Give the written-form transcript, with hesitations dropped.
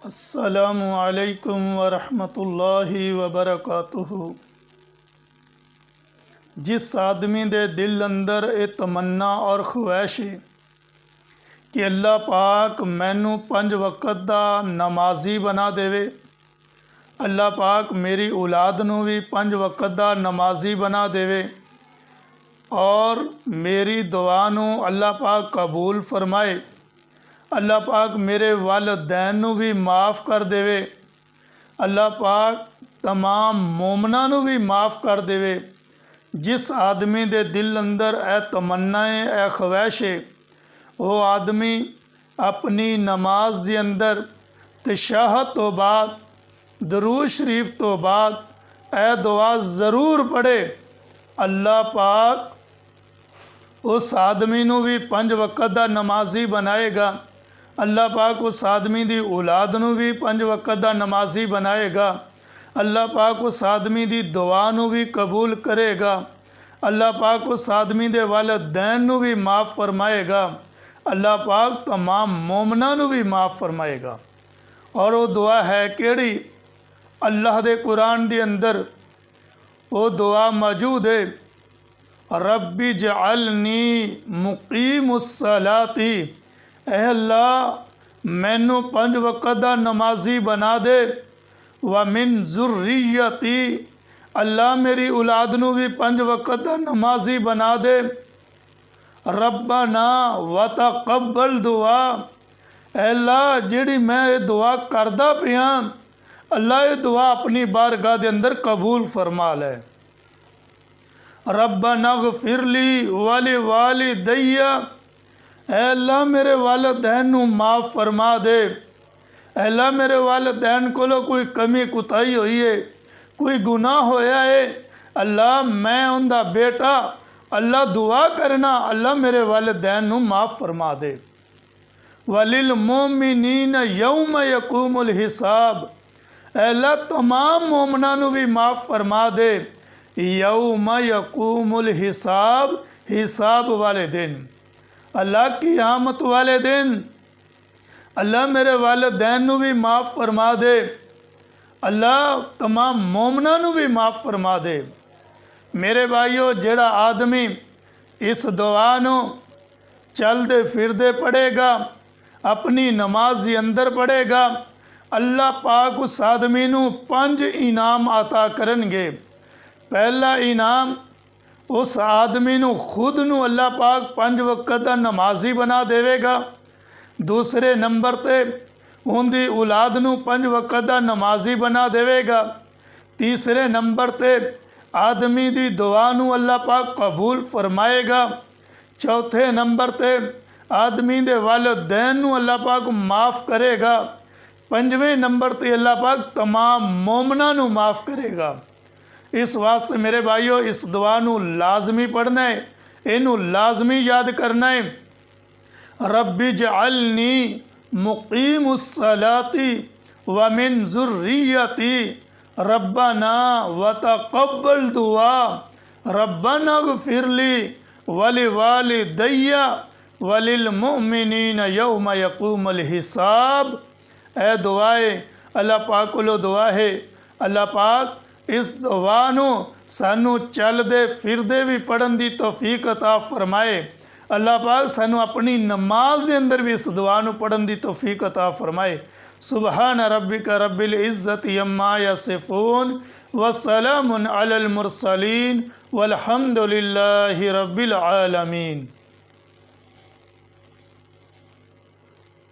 السلام علیکم ورحمۃ اللہ وبرکاتہ۔ جس آدمی دے دل اندر اے تمنا اور خواہش ہے کہ اللہ پاک مینوں 5 وقت دا نمازی بنا دے، اللہ پاک میری اولاد نوں بھی 5 وقت دا نمازی بنا دے اور میری دعا نوں اللہ پاک قبول فرمائے، اللہ پاک میرے والدین نوں بھی معاف کر دے، اللہ پاک تمام مومناں نوں بھی معاف کر دے۔ جس آدمی دے دل اندر اے تمنا ہے، اے خواہش ہے، وہ آدمی اپنی نماز دے اندر تشہد تو بعد درود شریف تو بعد اے دعا ضرور پڑھے، اللہ پاک اس آدمی نوں بھی 5 وقت دا نمازی بنائے گا، اللہ پاک اس آدمی دی اولاد نوں بھی 5 وقت دا نمازی بنائے گا، اللہ پاک اس آدمی دی دعا نوں بھی قبول کرے گا، اللہ پاک اس آدمی دے والدین نوں بھی معاف فرمائے گا، اللہ پاک تمام مومناں نوں بھی معاف فرمائے گا۔ اور وہ دعا ہے کیڑی؟ اللہ دے قرآن دے اندر وہ دعا موجود ہے، رب اجعلنی مقیم الصلاۃ، اے اللہ مینوں 5 وقت دا نمازی بنا دے، ومن ذریتی، اللہ میری اولاد نوں بھی 5 وقت دا نمازی بنا دے، ربنا وتقبل دعا، اے اللہ جڑی میں یہ دعا کردا پیا اللہ یہ دعا اپنی بارگاہ دے اندر قبول فرما لے، ربنا اغفر لی ولوالدی، اے اللہ میرے والدین نوں معاف فرما دے، اے اللہ میرے والدین کولوں کوئی کمی کوتاہی ہوئی ہے، کوئی گناہ ہویا ہے، اللہ میں ان دا بیٹا، اللہ دعا کرنا اللہ میرے والدین نوں معاف فرما دے، وللمؤمنین یوم یقوم الحساب، اے اللہ تمام مومناں نوں بھی معاف فرما دے، یوم یقوم الحساب، حساب والے دن، اللہ قیامت والے دن، اللہ میرے والدین نوں بھی معاف فرما دے، اللہ تمام مومناں نوں بھی معاف فرما دے۔ میرے بھائیو، جڑا آدمی اس دعا نوں چلدے پھردے پڑھے گا، اپنی نماز دے اندر پڑھے گا، اللہ پاک اس آدمی نوں 5 انعام عطا کرن گے۔ پہلا انعام، اس آدمی نوں خود نوں اللہ پاک 5 وقت دا نمازی بنا دے گا، دوسرے نمبر تے ان دی اولاد نوں 5 وقت دا نمازی بنا دے گا، تیسرے نمبر تے آدمی دی دعا نوں اللہ پاک قبول فرمائے گا، چوتھے نمبر تے آدمی دے والدین نوں اللہ پاک معاف کرے گا، 5ویں نمبر تے اللہ پاک تمام مومناں نوں معاف کرے گا۔ اس واسطے میرے بھائیو اس دعا نوں لازمی پڑھنا ہے، اینوں لازمی یاد کرنا ہے، رب اجعلنی مقیم الصلاۃ ومن ذریتی ربنا وتقبل دعا، ربنا اغفر لی ولوالدی وللمؤمنین یوم یقوم الحساب۔ اے دعائے اللہ پاک کولو دعا ہے، اللہ پاک اس دعا نوں سانوں چلدے پھردے بھی پڑھن دی توفیق عطا فرمائے، اللہ پاک سانوں اپنی نماز دے اندر بھی اس دعا نوں پڑھن دی توفیق عطا فرمائے۔ سبحان ربک رب العزت عما یصفون وسلام علی المرسلین والحمد للہ رب العالمین۔